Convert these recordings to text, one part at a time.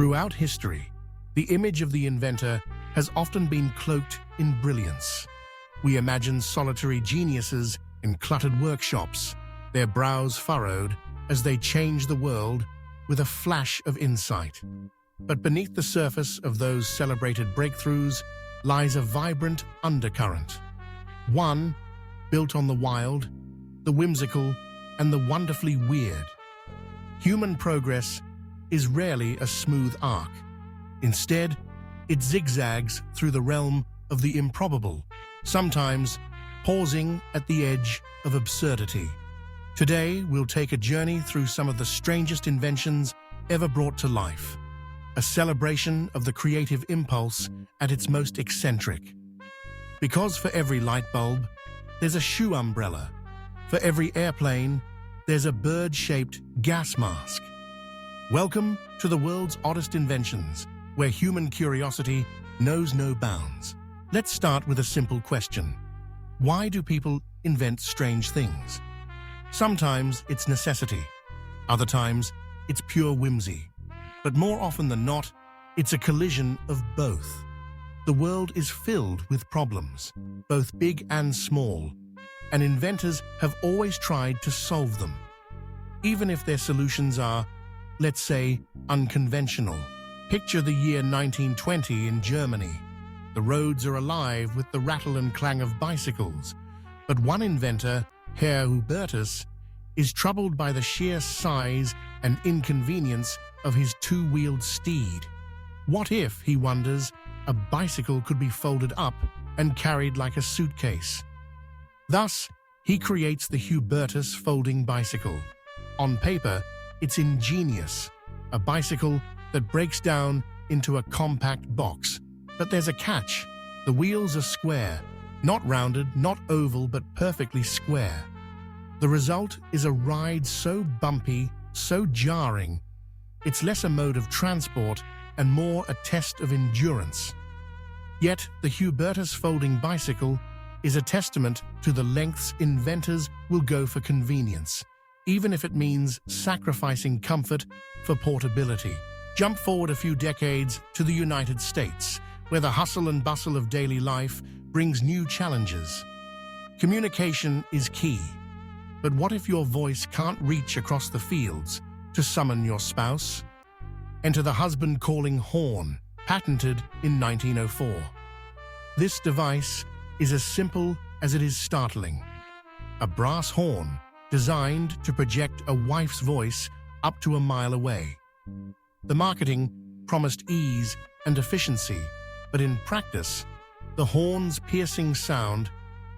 Throughout history, the image of the inventor has often been cloaked in brilliance. We imagine solitary geniuses in cluttered workshops, their brows furrowed as they change the world with a flash of insight. But beneath the surface of those celebrated breakthroughs lies a vibrant undercurrent. One built on the wild, the whimsical, and the wonderfully weird. Human progress is rarely a smooth arc. Instead, it zigzags through the realm of the improbable, sometimes pausing at the edge of absurdity. Today, we'll take a journey through some of the strangest inventions ever brought to life, a celebration of the creative impulse at its most eccentric. Because for every light bulb, there's a shoe umbrella. For every airplane, there's a bird-shaped gas mask. Welcome to the world's oddest inventions, where human curiosity knows no bounds. Let's start with a simple question. Why do people invent strange things? Sometimes it's necessity. Other times, it's pure whimsy. But more often than not, it's a collision of both. The world is filled with problems, both big and small, and inventors have always tried to solve them. Even if their solutions are, let's say, unconventional. Picture the year 1920 in Germany. The roads are alive with the rattle and clang of bicycles, but one inventor, Herr Hubertus, is troubled by the sheer size and inconvenience of his two-wheeled steed. What if, he wonders, a bicycle could be folded up and carried like a suitcase? Thus, he creates the Hubertus folding bicycle. On paper, it's ingenious, a bicycle that breaks down into a compact box. But there's a catch. The wheels are square, not rounded, not oval, but perfectly square. The result is a ride so bumpy, so jarring. It's less a mode of transport and more a test of endurance. Yet, the Hubertus folding bicycle is a testament to the lengths inventors will go for convenience, even if it means sacrificing comfort for portability. Jump forward a few decades to the United States, where the hustle and bustle of daily life brings new challenges. Communication is key. But what if your voice can't reach across the fields to summon your spouse? Enter the husband-calling horn, patented in 1904. This device is as simple as it is startling. A brass horn designed to project a wife's voice up to a mile away. The marketing promised ease and efficiency, but in practice, the horn's piercing sound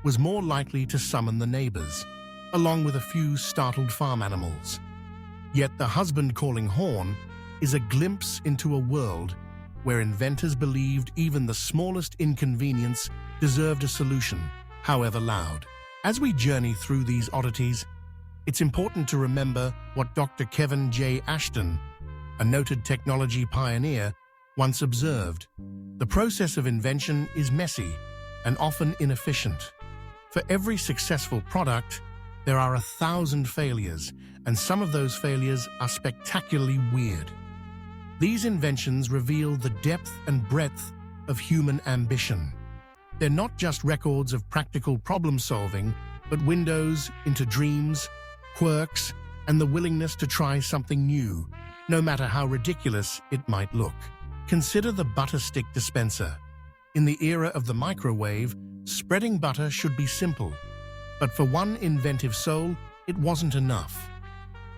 was more likely to summon the neighbors, along with a few startled farm animals. Yet the husband-calling horn is a glimpse into a world where inventors believed even the smallest inconvenience deserved a solution, however loud. As we journey through these oddities, it's important to remember what Dr. Kevin J. Ashton, a noted technology pioneer, once observed. The process of invention is messy and often inefficient. For every successful product, there are 1,000 failures, and some of those failures are spectacularly weird. These inventions reveal the depth and breadth of human ambition. They're not just records of practical problem-solving, but windows into dreams, quirks, and the willingness to try something new, no matter how ridiculous it might look. Consider the butter stick dispenser. In the era of the microwave, spreading butter should be simple. But for one inventive soul, it wasn't enough.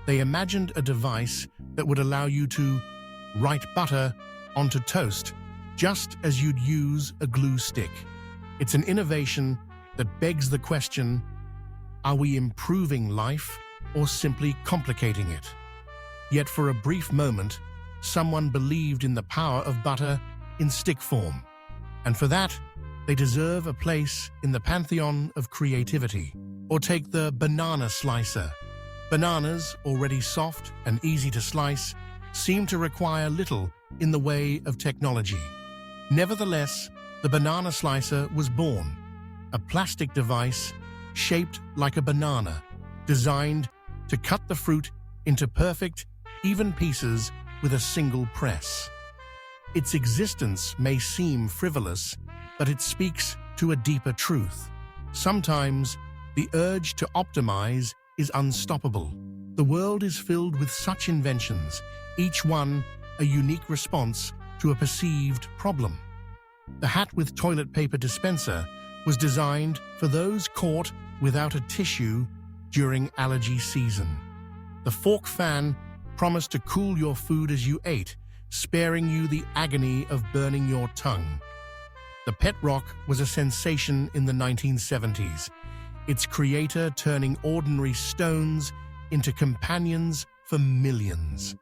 They imagined a device that would allow you to write butter onto toast, just as you'd use a glue stick. It's an innovation that begs the question, are we improving life or simply complicating it? Yet for a brief moment, someone believed in the power of butter in stick form. And for that, they deserve a place in the pantheon of creativity. Or take the banana slicer. Bananas, already soft and easy to slice, seem to require little in the way of technology. Nevertheless, the banana slicer was born, a plastic device shaped like a banana, designed to cut the fruit into perfect, even pieces with a single press. Its existence may seem frivolous, but it speaks to a deeper truth. Sometimes, the urge to optimize is unstoppable. The world is filled with such inventions, each one a unique response to a perceived problem. The hat with toilet paper dispenser was designed for those caught without a tissue during allergy season. The fork fan promised to cool your food as you ate, sparing you the agony of burning your tongue. The pet rock was a sensation in the 1970s, its creator turning ordinary stones into companions for millions.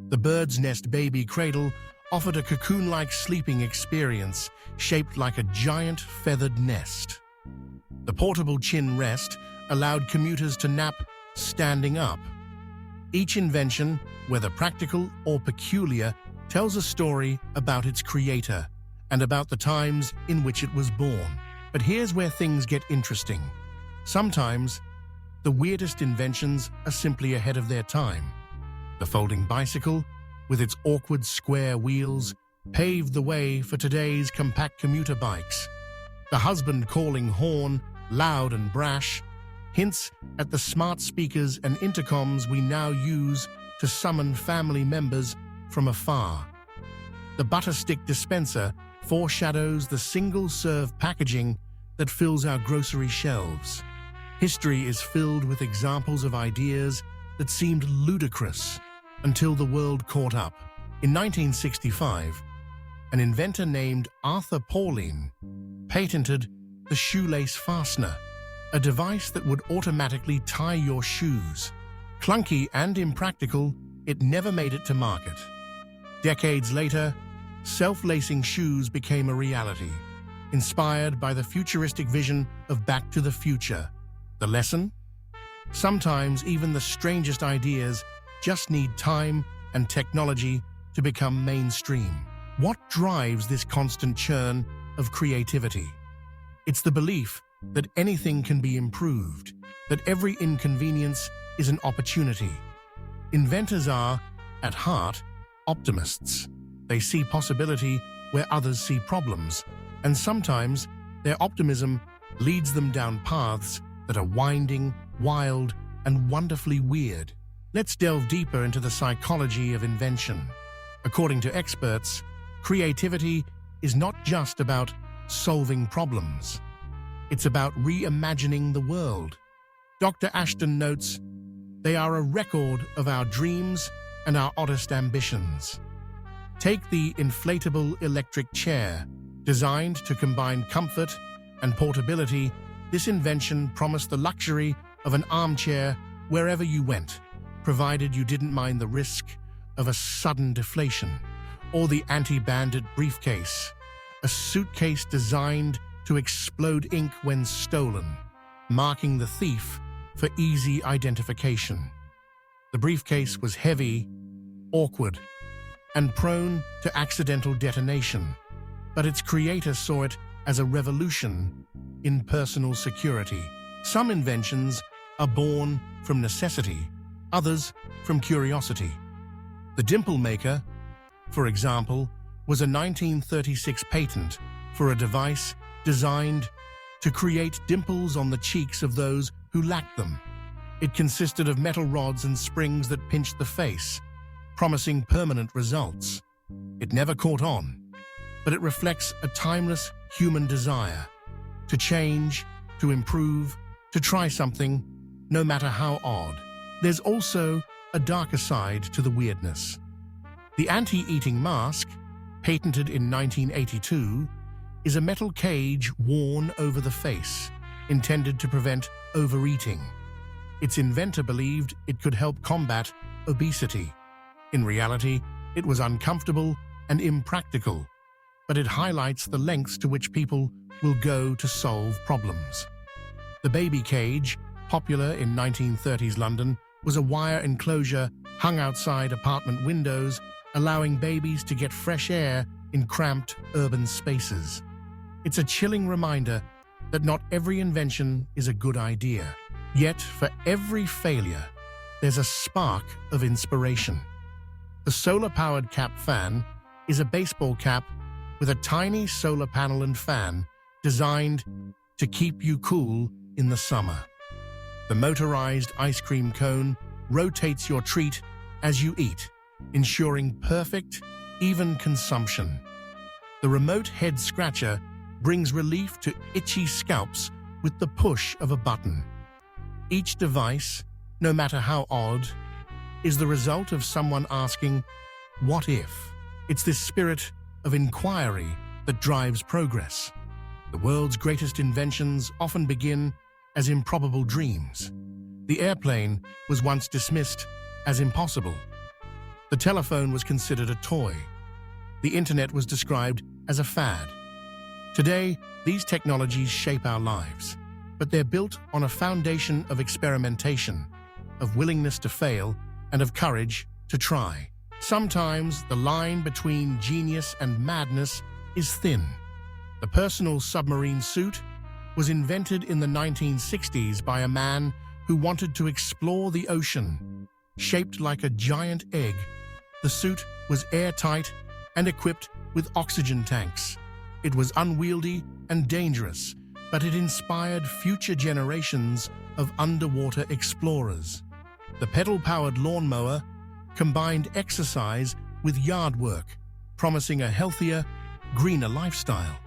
The bird's nest baby cradle offered a cocoon-like sleeping experience shaped like a giant feathered nest. The portable chin rest allowed commuters to nap standing up. Each invention, whether practical or peculiar, tells a story about its creator and about the times in which it was born. But here's where things get interesting. Sometimes, the weirdest inventions are simply ahead of their time. The folding bicycle, with its awkward square wheels, paved the way for today's compact commuter bikes. The husband-calling horn, loud and brash, hints at the smart speakers and intercoms we now use to summon family members from afar. The butter stick dispenser foreshadows the single-serve packaging that fills our grocery shelves. History is filled with examples of ideas that seemed ludicrous until the world caught up. In 1965, an inventor named Arthur Pauline patented the shoelace fastener, a device that would automatically tie your shoes. Clunky and impractical, it never made it to market. Decades later, self-lacing shoes became a reality, inspired by the futuristic vision of Back to the Future. The lesson? Sometimes even the strangest ideas just need time and technology to become mainstream. What drives this constant churn of creativity? It's the belief that anything can be improved, that every inconvenience is an opportunity. Inventors are, at heart, optimists. They see possibility where others see problems, and sometimes their optimism leads them down paths that are winding, wild, and wonderfully weird. Let's delve deeper into the psychology of invention. According to experts, creativity is not just about solving problems. It's about reimagining the world. Dr. Ashton notes, they are a record of our dreams and our oddest ambitions. Take the inflatable electric chair. Designed to combine comfort and portability, this invention promised the luxury of an armchair wherever you went, provided you didn't mind the risk of a sudden deflation. Or the anti-bandit briefcase, a suitcase designed to explode ink when stolen, marking the thief for easy identification. The briefcase was heavy, awkward, and prone to accidental detonation, but its creator saw it as a revolution in personal security. Some inventions are born from necessity, others from curiosity. The dimple maker, for example, was a 1936 patent for a device designed to create dimples on the cheeks of those who lacked them. It consisted of metal rods and springs that pinched the face, promising permanent results. It never caught on, but it reflects a timeless human desire to change, to improve, to try something, no matter how odd. There's also a darker side to the weirdness. The anti-eating mask, patented in 1982, is a metal cage worn over the face, intended to prevent overeating. Its inventor believed it could help combat obesity. In reality, it was uncomfortable and impractical, but it highlights the lengths to which people will go to solve problems. The baby cage, popular in 1930s London, was a wire enclosure hung outside apartment windows, allowing babies to get fresh air in cramped urban spaces. It's a chilling reminder that not every invention is a good idea. Yet, for every failure, there's a spark of inspiration. The solar-powered cap fan is a baseball cap with a tiny solar panel and fan designed to keep you cool in the summer. The motorized ice cream cone rotates your treat as you eat, ensuring perfect, even consumption. The remote head scratcher brings relief to itchy scalps with the push of a button. Each device, no matter how odd, is the result of someone asking, "What if?" It's this spirit of inquiry that drives progress. The world's greatest inventions often begin as improbable dreams. The airplane was once dismissed as impossible. The telephone was considered a toy. The internet was described as a fad. Today, these technologies shape our lives, but they're built on a foundation of experimentation, of willingness to fail, and of courage to try. Sometimes the line between genius and madness is thin. The personal submarine suit was invented in the 1960s by a man who wanted to explore the ocean. Shaped like a giant egg, the suit was airtight and equipped with oxygen tanks. It was unwieldy and dangerous, but it inspired future generations of underwater explorers. The pedal-powered lawnmower combined exercise with yard work, promising a healthier, greener lifestyle.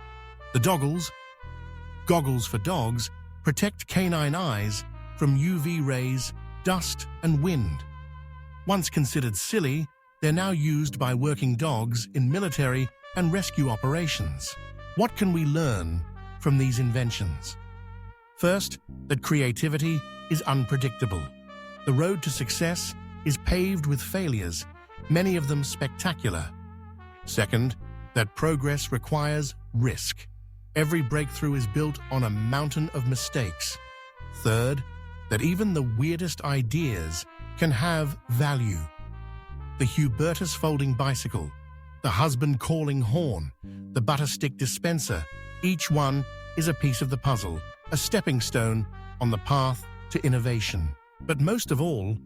The goggles for dogs, protect canine eyes from UV rays, dust, and wind. Once considered silly, they're now used by working dogs in military and rescue operations. What can we learn from these inventions? First, that creativity is unpredictable. The road to success is paved with failures, many of them spectacular. Second, that progress requires risk. Every breakthrough is built on a mountain of mistakes. Third, that even the weirdest ideas can have value. The Hubertus folding bicycle, the husband calling horn, the butter stick dispenser, each one is a piece of the puzzle, a stepping stone on the path to innovation. But most of all,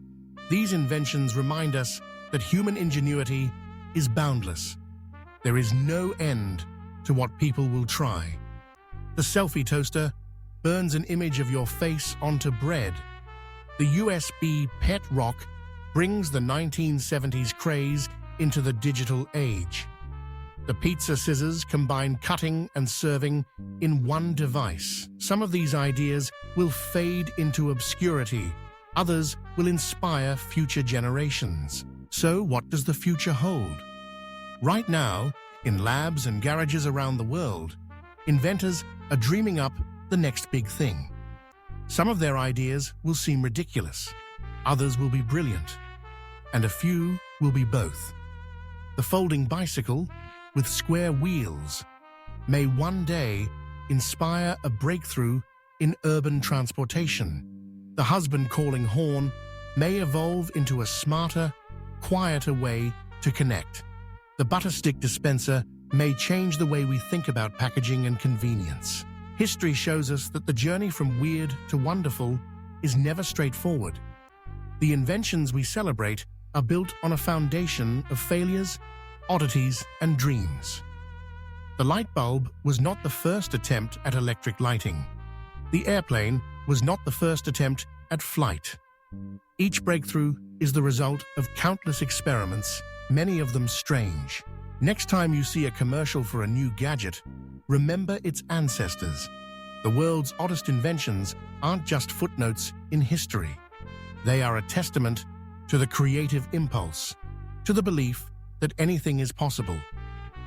these inventions remind us that human ingenuity is boundless. There is no end to what people will try. The selfie toaster burns an image of your face onto bread. The USB pet rock brings the 1970s craze into the digital age. The pizza scissors combine cutting and serving in one device. Some of these ideas will fade into obscurity. Others will inspire future generations. So what does the future hold? Right now, in labs and garages around the world, inventors are dreaming up the next big thing. Some of their ideas will seem ridiculous, others will be brilliant, and a few will be both. The folding bicycle with square wheels may one day inspire a breakthrough in urban transportation. The husband calling horn may evolve into a smarter, quieter way to connect. The butter stick dispenser may change the way we think about packaging and convenience. History shows us that the journey from weird to wonderful is never straightforward. The inventions we celebrate are built on a foundation of failures, oddities, and dreams. The light bulb was not the first attempt at electric lighting. The airplane was not the first attempt at flight. Each breakthrough is the result of countless experiments, many of them strange. Next time you see a commercial for a new gadget, remember its ancestors. The world's oddest inventions aren't just footnotes in history. They are a testament to the creative impulse, to the belief that anything is possible.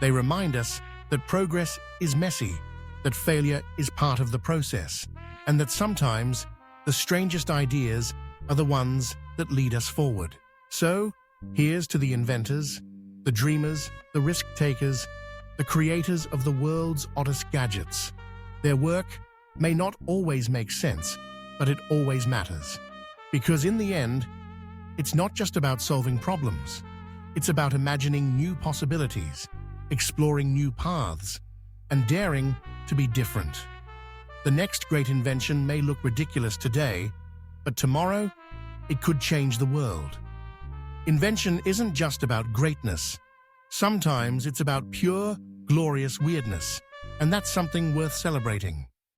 They remind us that progress is messy, that failure is part of the process, and that sometimes the strangest ideas are the ones that lead us forward. So, here's to the inventors, the dreamers, the risk-takers, the creators of the world's oddest gadgets. Their work may not always make sense, but it always matters. Because in the end, it's not just about solving problems. It's about imagining new possibilities, exploring new paths, and daring to be different. The next great invention may look ridiculous today, but tomorrow, it could change the world. Invention isn't just about greatness. Sometimes it's about pure, glorious weirdness, and that's something worth celebrating.